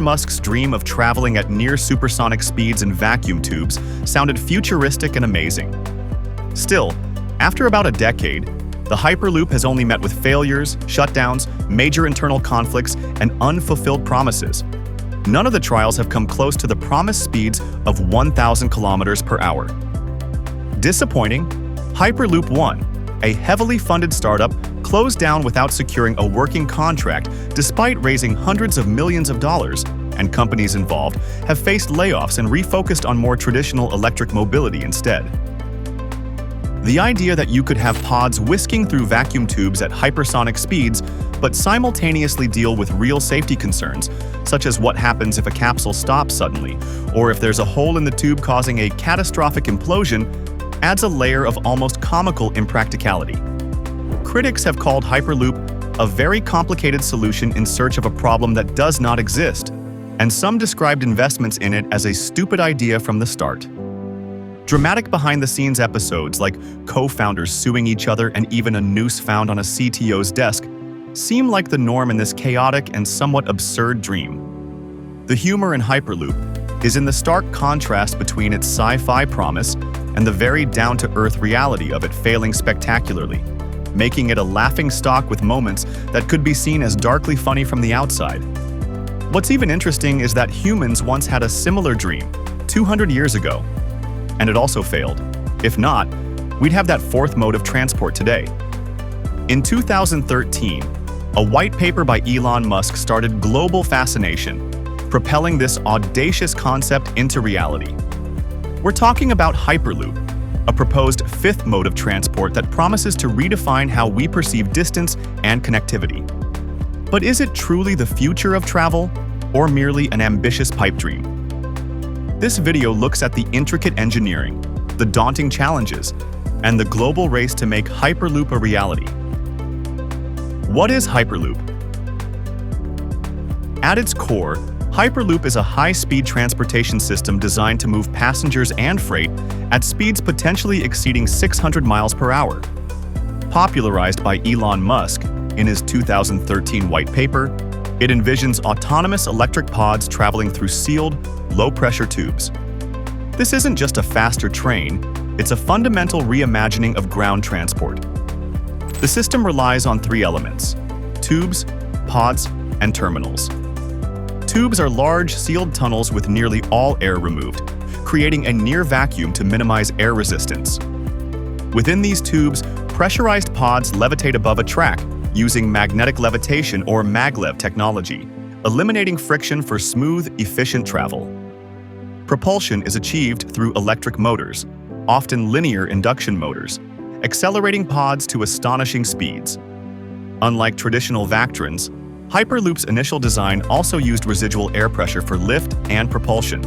Musk's dream of traveling at near supersonic speeds in vacuum tubes sounded futuristic and amazing. Still, after about a decade, the Hyperloop has only met with failures, shutdowns, major internal conflicts, and unfulfilled promises. None of the trials have come close to the promised speeds of 1,000 kilometers per hour. Disappointing, Hyperloop One, a heavily funded startup, closed down without securing a working contract despite raising hundreds of millions of dollars, and companies involved have faced layoffs and refocused on more traditional electric mobility instead. The idea that you could have pods whisking through vacuum tubes at hypersonic speeds but simultaneously deal with real safety concerns, such as what happens if a capsule stops suddenly, or if there's a hole in the tube causing a catastrophic implosion, adds a layer of almost comical impracticality. Critics have called Hyperloop a very complicated solution in search of a problem that does not exist, and some described investments in it as a stupid idea from the start. Dramatic behind-the-scenes episodes like co-founders suing each other and even a noose found on a CTO's desk seem like the norm in this chaotic and somewhat absurd dream. The humor in Hyperloop is in the stark contrast between its sci-fi promise and the very down-to-earth reality of it failing spectacularly, making it a laughingstock with moments that could be seen as darkly funny from the outside. What's even interesting is that humans once had a similar dream 200 years ago, and it also failed. If not, we'd have that fourth mode of transport today. In 2013, a white paper by Elon Musk started global fascination, propelling this audacious concept into reality. We're talking about Hyperloop, a proposed fifth mode of transport that promises to redefine how we perceive distance and connectivity. But is it truly the future of travel, or merely an ambitious pipe dream? This video looks at the intricate engineering, the daunting challenges, and the global race to make Hyperloop a reality. What is Hyperloop? At its core, Hyperloop is a high-speed transportation system designed to move passengers and freight at speeds potentially exceeding 600 miles per hour. Popularized by Elon Musk in his 2013 white paper, it envisions autonomous electric pods traveling through sealed, low-pressure tubes. This isn't just a faster train, it's a fundamental reimagining of ground transport. The system relies on three elements: tubes, pods, and terminals. Tubes are large, sealed tunnels with nearly all air removed, creating a near vacuum to minimize air resistance. Within these tubes, pressurized pods levitate above a track using magnetic levitation or maglev technology, eliminating friction for smooth, efficient travel. Propulsion is achieved through electric motors, often linear induction motors, accelerating pods to astonishing speeds. Unlike traditional Vactrons, Hyperloop's initial design also used residual air pressure for lift and propulsion,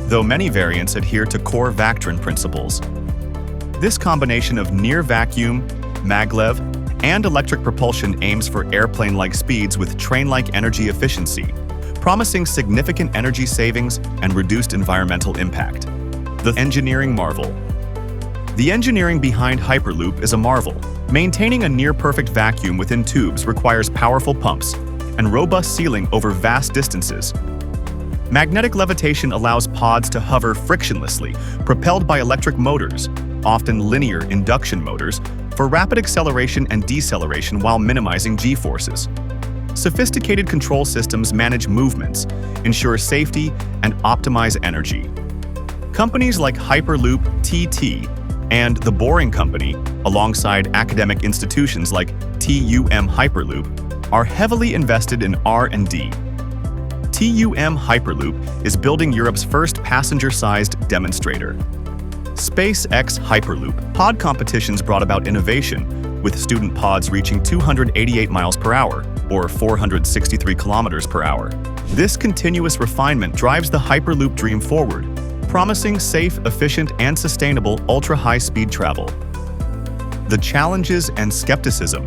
though many variants adhere to core Vactron principles. This combination of near vacuum, maglev, and electric propulsion aims for airplane-like speeds with train-like energy efficiency, promising significant energy savings and reduced environmental impact. The engineering marvel. The engineering behind Hyperloop is a marvel. Maintaining a near-perfect vacuum within tubes requires powerful pumps and robust sealing over vast distances. Magnetic levitation allows pods to hover frictionlessly, propelled by electric motors, often linear induction motors, for rapid acceleration and deceleration while minimizing g-forces. Sophisticated control systems manage movements, ensure safety, and optimize energy. Companies like Hyperloop TT and The Boring Company, alongside academic institutions like TUM Hyperloop, are heavily invested in R&D. TUM Hyperloop is building Europe's first passenger-sized demonstrator. SpaceX Hyperloop pod competitions brought about innovation, with student pods reaching 288 miles per hour, or 463 kilometers per hour. This continuous refinement drives the Hyperloop dream forward, promising safe, efficient, and sustainable ultra-high-speed travel. The challenges and skepticism.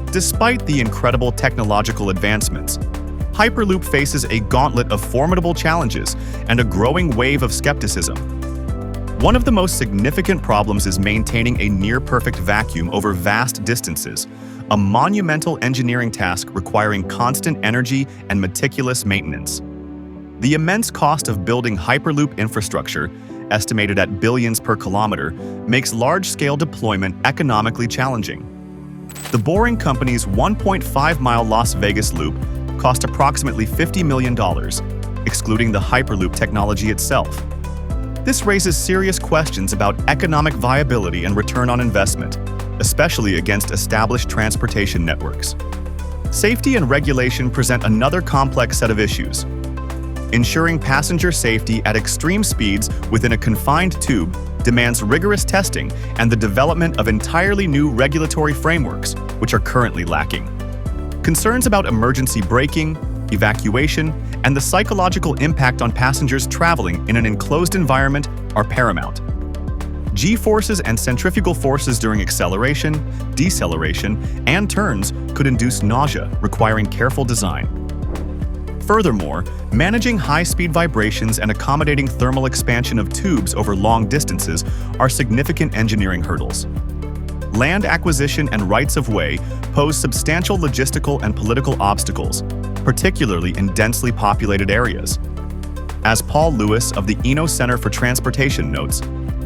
Despite the incredible technological advancements, Hyperloop faces a gauntlet of formidable challenges and a growing wave of skepticism. One of the most significant problems is maintaining a near-perfect vacuum over vast distances, a monumental engineering task requiring constant energy and meticulous maintenance. The immense cost of building Hyperloop infrastructure, estimated at billions per kilometer, makes large-scale deployment economically challenging. The Boring Company's 1.5-mile Las Vegas loop cost approximately $50 million, excluding the Hyperloop technology itself. This raises serious questions about economic viability and return on investment, especially against established transportation networks. Safety and regulation present another complex set of issues. Ensuring passenger safety at extreme speeds within a confined tube demands rigorous testing and the development of entirely new regulatory frameworks, which are currently lacking. Concerns about emergency braking, evacuation, and the psychological impact on passengers traveling in an enclosed environment are paramount. G-forces and centrifugal forces during acceleration, deceleration, and turns could induce nausea, requiring careful design. Furthermore, managing high-speed vibrations and accommodating thermal expansion of tubes over long distances are significant engineering hurdles. Land acquisition and rights-of-way pose substantial logistical and political obstacles, particularly in densely populated areas. As Paul Lewis of the Eno Center for Transportation notes,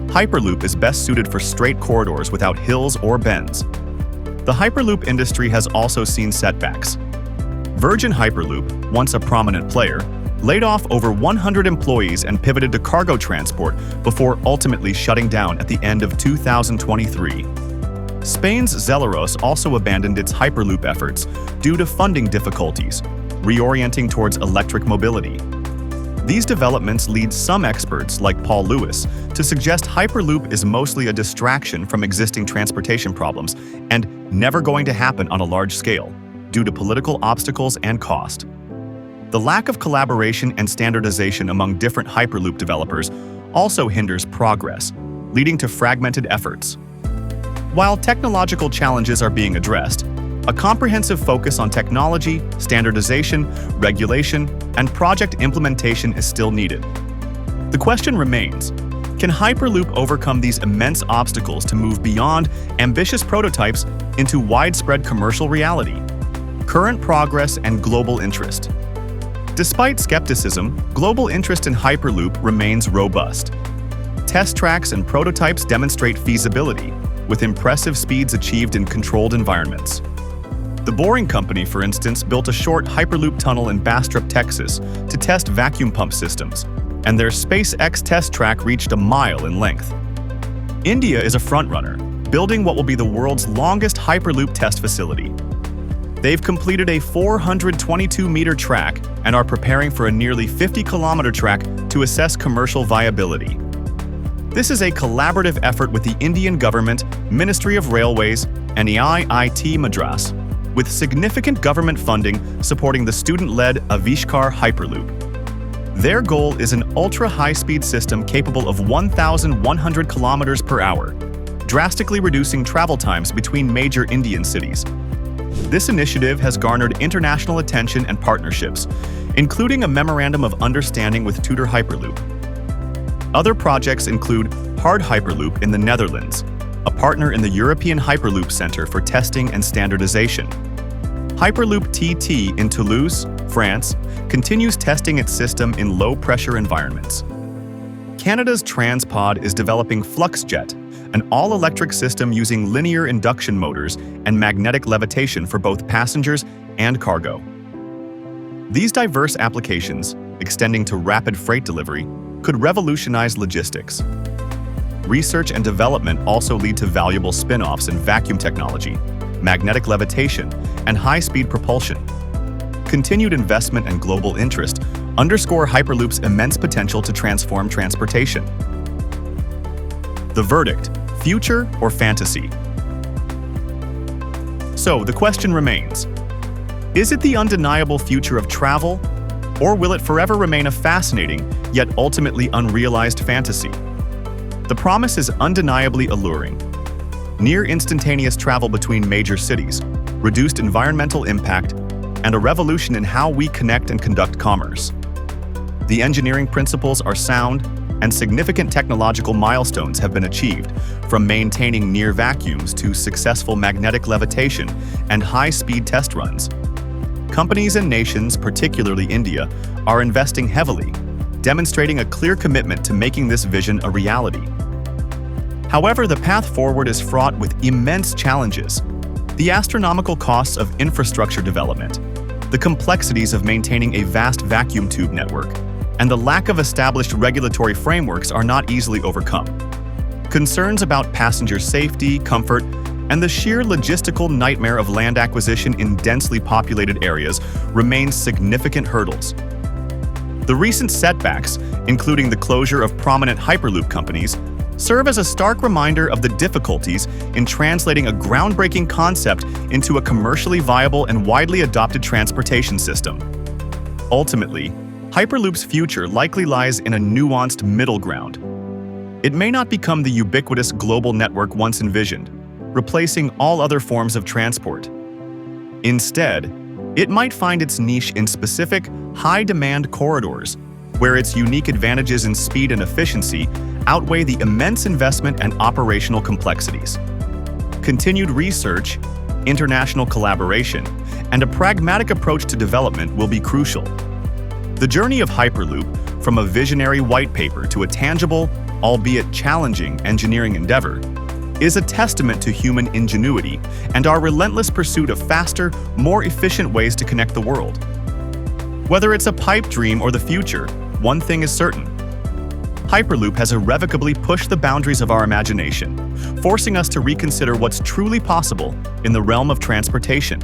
Hyperloop is best suited for straight corridors without hills or bends. The Hyperloop industry has also seen setbacks. Virgin Hyperloop, once a prominent player, laid off over 100 employees and pivoted to cargo transport before ultimately shutting down at the end of 2023. Spain's Zeleros also abandoned its Hyperloop efforts due to funding difficulties, reorienting towards electric mobility. These developments lead some experts, like Paul Lewis, to suggest Hyperloop is mostly a distraction from existing transportation problems and never going to happen on a large scale, due to political obstacles and cost. The lack of collaboration and standardization among different Hyperloop developers also hinders progress, leading to fragmented efforts. While technological challenges are being addressed, a comprehensive focus on technology, standardization, regulation, and project implementation is still needed. The question remains, can Hyperloop overcome these immense obstacles to move beyond ambitious prototypes into widespread commercial reality? Current progress and global interest. Despite skepticism, global interest in Hyperloop remains robust. Test tracks and prototypes demonstrate feasibility, with impressive speeds achieved in controlled environments. The Boring Company, for instance, built a short Hyperloop tunnel in Bastrop, Texas, to test vacuum pump systems, and their SpaceX test track reached a mile in length. India is a frontrunner, building what will be the world's longest Hyperloop test facility. They've completed a 422-meter track and are preparing for a nearly 50-kilometer track to assess commercial viability. This is a collaborative effort with the Indian government, Ministry of Railways, and the IIT Madras, with significant government funding supporting the student-led Avishkar Hyperloop. Their goal is an ultra-high-speed system capable of 1,100 kilometers per hour, drastically reducing travel times between major Indian cities. This initiative has garnered international attention and partnerships, including a Memorandum of Understanding with Tudor Hyperloop. Other projects include Hard Hyperloop in the Netherlands, a partner in the European Hyperloop Center for Testing and Standardization. Hyperloop TT in Toulouse, France, continues testing its system in low-pressure environments. Canada's Transpod is developing FluxJet, an all-electric system using linear induction motors and magnetic levitation for both passengers and cargo. These diverse applications, extending to rapid freight delivery, could revolutionize logistics. Research and development also lead to valuable spin-offs in vacuum technology, magnetic levitation, and high-speed propulsion. Continued investment and global interest underscore Hyperloop's immense potential to transform transportation. The verdict: future or fantasy? So, the question remains, is it the undeniable future of travel, or will it forever remain a fascinating, yet ultimately unrealized fantasy? The promise is undeniably alluring. Near instantaneous travel between major cities, reduced environmental impact, and a revolution in how we connect and conduct commerce. The engineering principles are sound, and significant technological milestones have been achieved, from maintaining near vacuums to successful magnetic levitation and high-speed test runs. Companies and nations, particularly India, are investing heavily, demonstrating a clear commitment to making this vision a reality. However, the path forward is fraught with immense challenges. The astronomical costs of infrastructure development, the complexities of maintaining a vast vacuum tube network, and the lack of established regulatory frameworks are not easily overcome. Concerns about passenger safety, comfort, and the sheer logistical nightmare of land acquisition in densely populated areas remain significant hurdles. The recent setbacks, including the closure of prominent Hyperloop companies, serve as a stark reminder of the difficulties in translating a groundbreaking concept into a commercially viable and widely adopted transportation system. Ultimately, Hyperloop's future likely lies in a nuanced middle ground. It may not become the ubiquitous global network once envisioned, replacing all other forms of transport. Instead, it might find its niche in specific, high-demand corridors, where its unique advantages in speed and efficiency outweigh the immense investment and operational complexities. Continued research, international collaboration, and a pragmatic approach to development will be crucial. The journey of Hyperloop, from a visionary white paper to a tangible, albeit challenging, engineering endeavor, is a testament to human ingenuity and our relentless pursuit of faster, more efficient ways to connect the world. Whether it's a pipe dream or the future, one thing is certain. Hyperloop has irrevocably pushed the boundaries of our imagination, forcing us to reconsider what's truly possible in the realm of transportation.